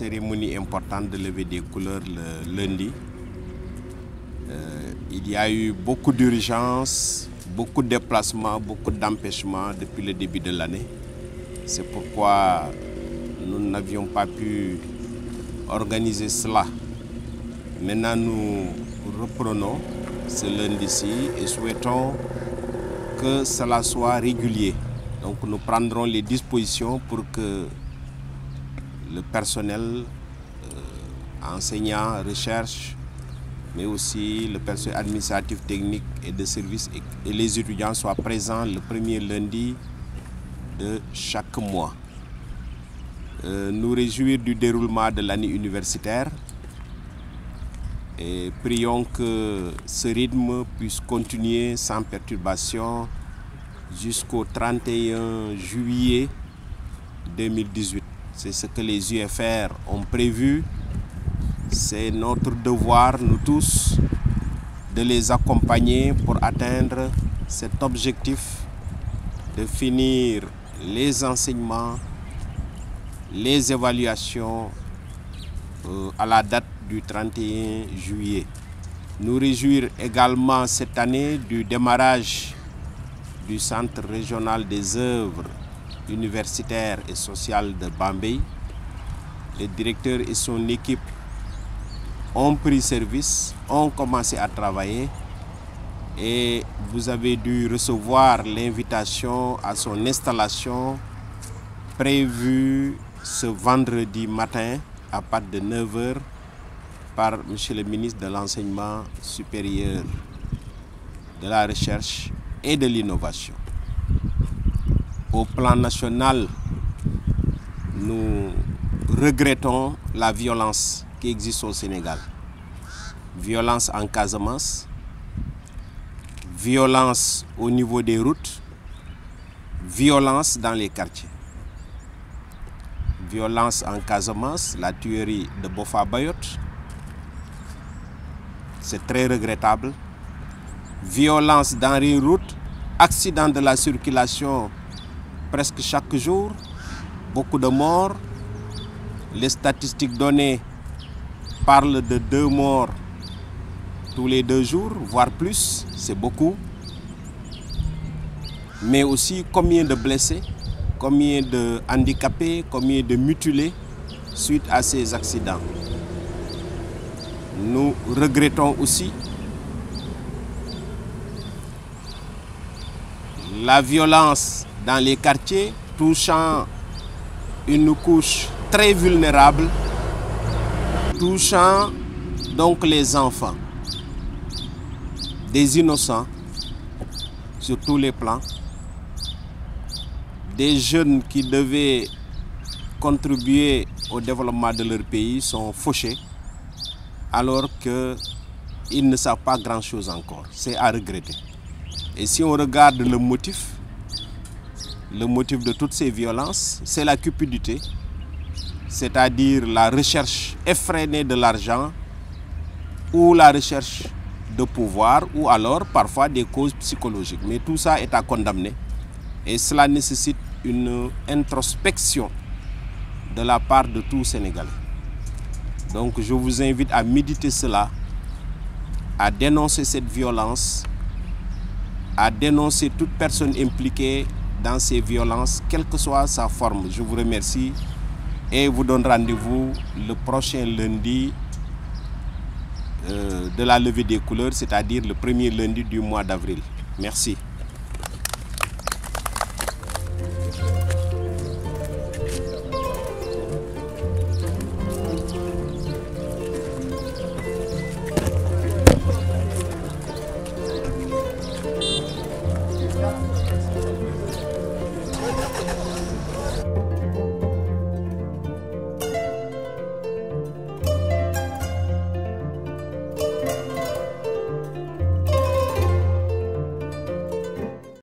cérémonie importante de levée des couleurs le lundi. Il y a eu beaucoup d'urgences, beaucoup de déplacements, beaucoup d'empêchements depuis le début de l'année. C'est pourquoi nous n'avions pas pu organiser cela. Maintenant, nous reprenons ce lundi-ci et souhaitons que cela soit régulier. Donc nous prendrons les dispositions pour que le personnel, enseignant, recherche, mais aussi le personnel administratif, technique et de service et les étudiants soient présents le premier lundi de chaque mois. Nous réjouir du déroulement de l'année universitaire et prions que ce rythme puisse continuer sans perturbation jusqu'au 31 juillet 2018. C'est ce que les UFR ont prévu. C'est notre devoir, nous tous, de les accompagner pour atteindre cet objectif de finir les enseignements, les évaluations à la date du 31 juillet. Nous réjouir également cette année du démarrage du Centre régional des œuvres universitaires et sociales de Bambey. Le directeur et son équipe ont pris service, ont commencé à travailler et vous avez dû recevoir l'invitation à son installation prévue ce vendredi matin à partir de 9 h par M. le ministre de l'Enseignement supérieur, de la Recherche et de l'Innovation. Au plan national, nous regrettons la violence qui existe au Sénégal. Violence en Casamance, violence au niveau des routes, violence dans les quartiers. Violence en Casamance, la tuerie de Bofa Bayotte, c'est très regrettable. Violence dans les routes, accident de la circulation presque chaque jour, beaucoup de morts. Les statistiques données parlent de 2 morts tous les 2 jours, voire plus, c'est beaucoup. Mais aussi combien de blessés, combien de handicapés, combien de mutilés suite à ces accidents. Nous regrettons aussi la violence dans les quartiers touchant une couche très vulnérable, touchant donc les enfants, des innocents sur tous les plans, des jeunes qui devaient contribuer au développement de leur pays sont fauchés alors qu'ils ne savent pas grand-chose encore. C'est à regretter. Et si on regarde le motif de toutes ces violences, c'est la cupidité, c'est-à-dire la recherche effrénée de l'argent ou la recherche de pouvoir ou alors parfois des causes psychologiques. Mais tout ça est à condamner et cela nécessite une introspection de la part de tout Sénégalais. Donc je vous invite à méditer cela, à dénoncer cette violence, à dénoncer toute personne impliquée dans ces violences, quelle que soit sa forme. Je vous remercie et vous donne rendez-vous le prochain lundi de la levée des couleurs, c'est-à-dire le premier lundi du mois d'avril. Merci.